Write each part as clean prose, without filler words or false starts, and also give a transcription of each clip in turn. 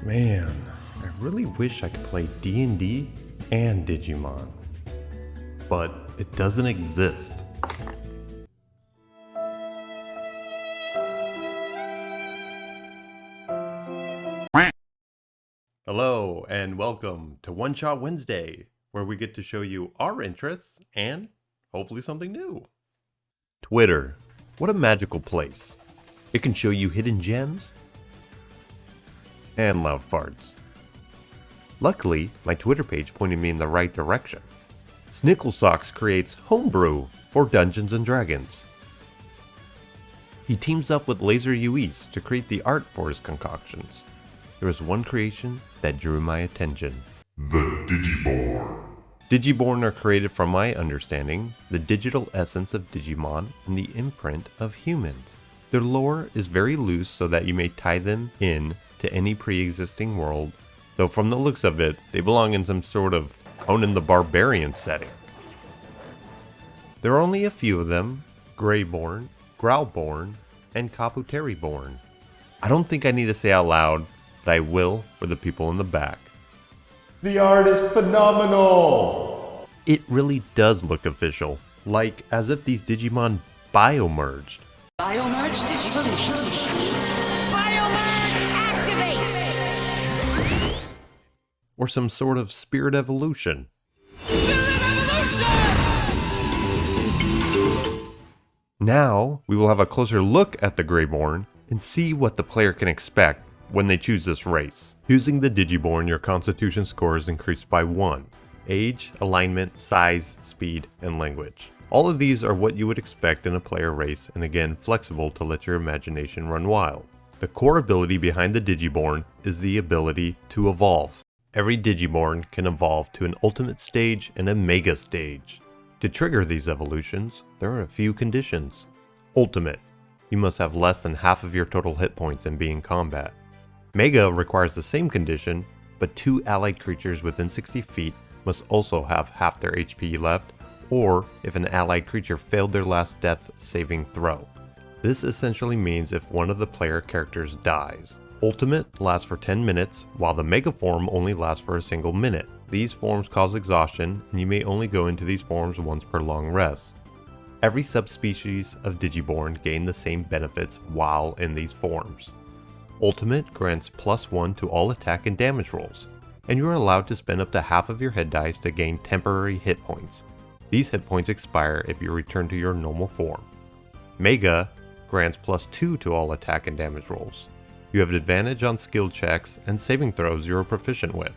Man, I really wish I could play D&D and Digimon, but it doesn't exist. Hello and welcome to One Shot Wednesday, where we get to show you our interests and hopefully something new. Twitter, what a magical place. It can show you hidden gems and loud farts. Luckily, my Twitter page pointed me in the right direction. Snickelsox creates Homebrew for Dungeons & Dragons. He teams up with LluisAbadias to create the art for his concoctions. There was one creation that drew my attention. The Digimon. Digiborn are created from my understanding, the digital essence of Digimon and the imprint of humans. Their lore is very loose so that you may tie them in to any pre-existing world, though from the looks of it, they belong in some sort of Conan the Barbarian setting. There are only a few of them: Greyborn, Growlborn, and Kabuteriborn. I don't think I need to say out loud, but I will for the people in the back. The art is phenomenal! It really does look official, like as if these Digimon biomerged. Biomerge Digivolution. Biomerge activate! Or some sort of spirit evolution. Now, we will have a closer look at the Greyborn and see what the player can expect when they choose this race. Using the Digiborn, your constitution score is increased by 1. Age, alignment, size, speed, and language. All of these are what you would expect in a player race, and again, flexible to let your imagination run wild. The core ability behind the Digiborn is the ability to evolve. Every Digiborn can evolve to an ultimate stage and a mega stage. To trigger these evolutions, there are a few conditions. Ultimate. You must have less than half of your total hit points and be in combat. Mega requires the same condition, but 2 allied creatures within 60 feet must also have half their HP left, or if an allied creature failed their last death saving throw. This essentially means if one of the player characters dies. Ultimate lasts for 10 minutes, while the Mega form only lasts for a single minute. These forms cause exhaustion, and you may only go into these forms once per long rest. Every subspecies of Digiborn gain the same benefits while in these forms. Ultimate grants +1 to all attack and damage rolls, and you are allowed to spend up to half of your hit dice to gain temporary hit points. These hit points expire if you return to your normal form. Mega grants +2 to all attack and damage rolls. You have an advantage on skill checks and saving throws you are proficient with.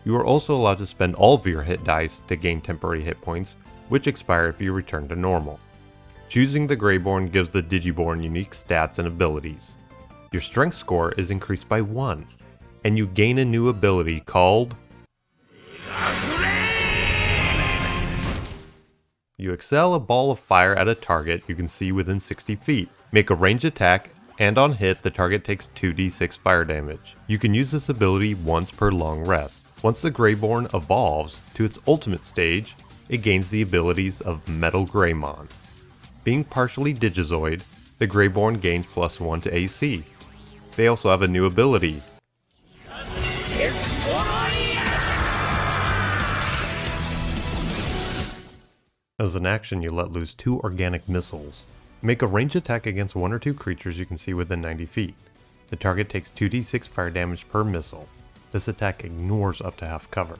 You are also allowed to spend all of your hit dice to gain temporary hit points, which expire if you return to normal. Choosing the Greyborn gives the Digiborn unique stats and abilities. Your strength score is increased by 1, and you gain a new ability called You excel a ball of fire at a target you can see within 60 feet. Make a ranged attack, and on hit, the target takes 2d6 fire damage. You can use this ability once per long rest. Once the Greyborn evolves to its ultimate stage, it gains the abilities of Metal Greymon. Being partially Digizoid, the Greyborn gains +1 to AC. They also have a new ability. As an action, you let loose 2 organic missiles. Make a ranged attack against 1 or 2 creatures you can see within 90 feet. The target takes 2d6 fire damage per missile. This attack ignores up to half cover.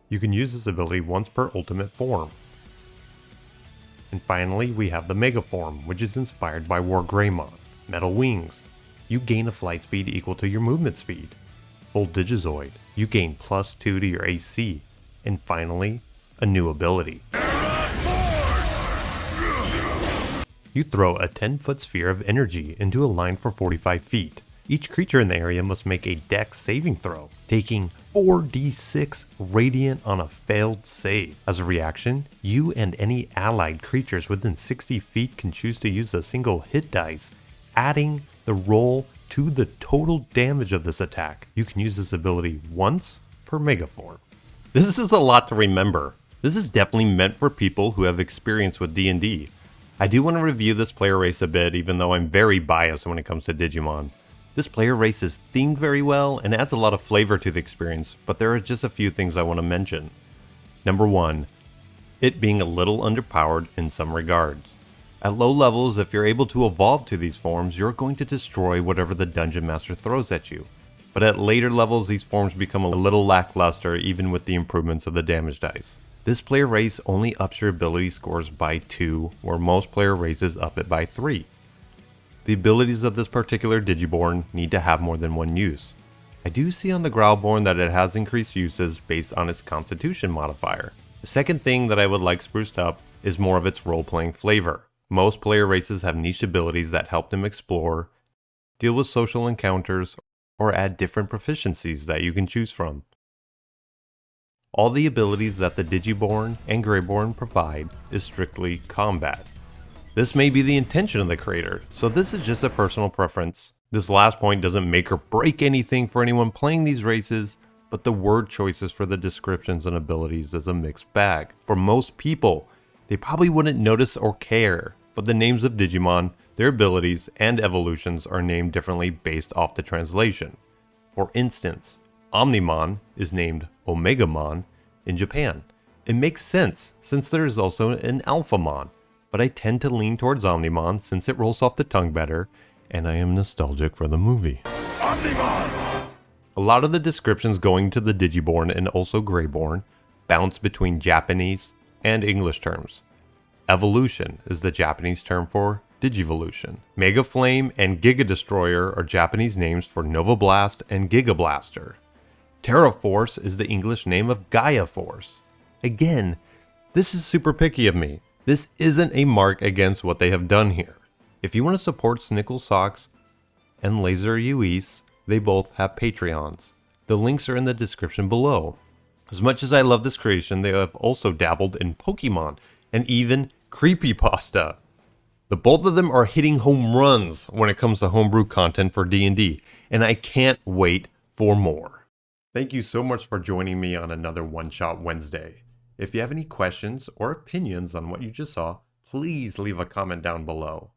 You can use this ability once per ultimate form. And finally, we have the Mega form, which is inspired by War Greymon. Metal Wings. You gain a flight speed equal to your movement speed. Full Digizoid. You gain +2 to your AC. And finally, a new ability. You throw a 10-foot sphere of energy into a line for 45 feet. Each creature in the area must make a Dex saving throw, taking 4d6 radiant on a failed save. As a reaction, you and any allied creatures within 60 feet can choose to use a single hit dice, adding the roll to the total damage of this attack. You can use this ability once per Mega form. This is a lot to remember. This is definitely meant for people who have experience with D&D. I do want to review this player race a bit, even though I'm very biased when it comes to Digimon. This player race is themed very well and adds a lot of flavor to the experience, but there are just a few things I want to mention. Number 1, it being a little underpowered in some regards. At low levels, if you're able to evolve to these forms, you're going to destroy whatever the Dungeon Master throws at you. But at later levels, these forms become a little lackluster even with the improvements of the damage dice. This player race only ups your ability scores by 2, where most player races up it by 3. The abilities of this particular Digiborn need to have more than one use. I do see on the Growlborn that it has increased uses based on its Constitution modifier. The second thing that I would like spruced up is more of its role-playing flavor. Most player races have niche abilities that help them explore, deal with social encounters, or add different proficiencies that you can choose from. All the abilities that the Digiborn and Greyborn provide is strictly combat. This may be the intention of the creator, so this is just a personal preference. This last point doesn't make or break anything for anyone playing these races, but the word choices for the descriptions and abilities is a mixed bag. For most people, they probably wouldn't notice or care, but the names of Digimon, their abilities, and evolutions are named differently based off the translation. For instance, Omnimon is named Omegamon in Japan. It makes sense since there is also an Alphamon, but I tend to lean towards Omnimon since it rolls off the tongue better, and I am nostalgic for the movie. Omnimon! A lot of the descriptions going to the Digiborn and also Greyborn bounce between Japanese and English terms. Evolution is the Japanese term for Digivolution. Mega Flame and Giga Destroyer are Japanese names for Nova Blast and Giga Blaster. Terra Force is the English name of Gaia Force. Again, this is super picky of me. This isn't a mark against what they have done here. If you want to support Snickelsox and LluisAbadias, they both have Patreons. The links are in the description below. As much as I love this creation, they have also dabbled in Pokemon and even creepypasta. The both of them are hitting home runs when it comes to homebrew content for D&D, and I can't wait for more. Thank you so much for joining me on another One Shot Wednesday. If you have any questions or opinions on what you just saw, please leave a comment down below.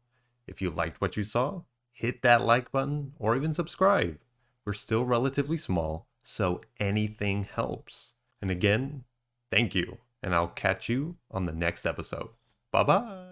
If you liked what you saw, hit that like button or even subscribe. We're still relatively small, so anything helps. And again, thank you, and I'll catch you on the next episode. Bye-bye.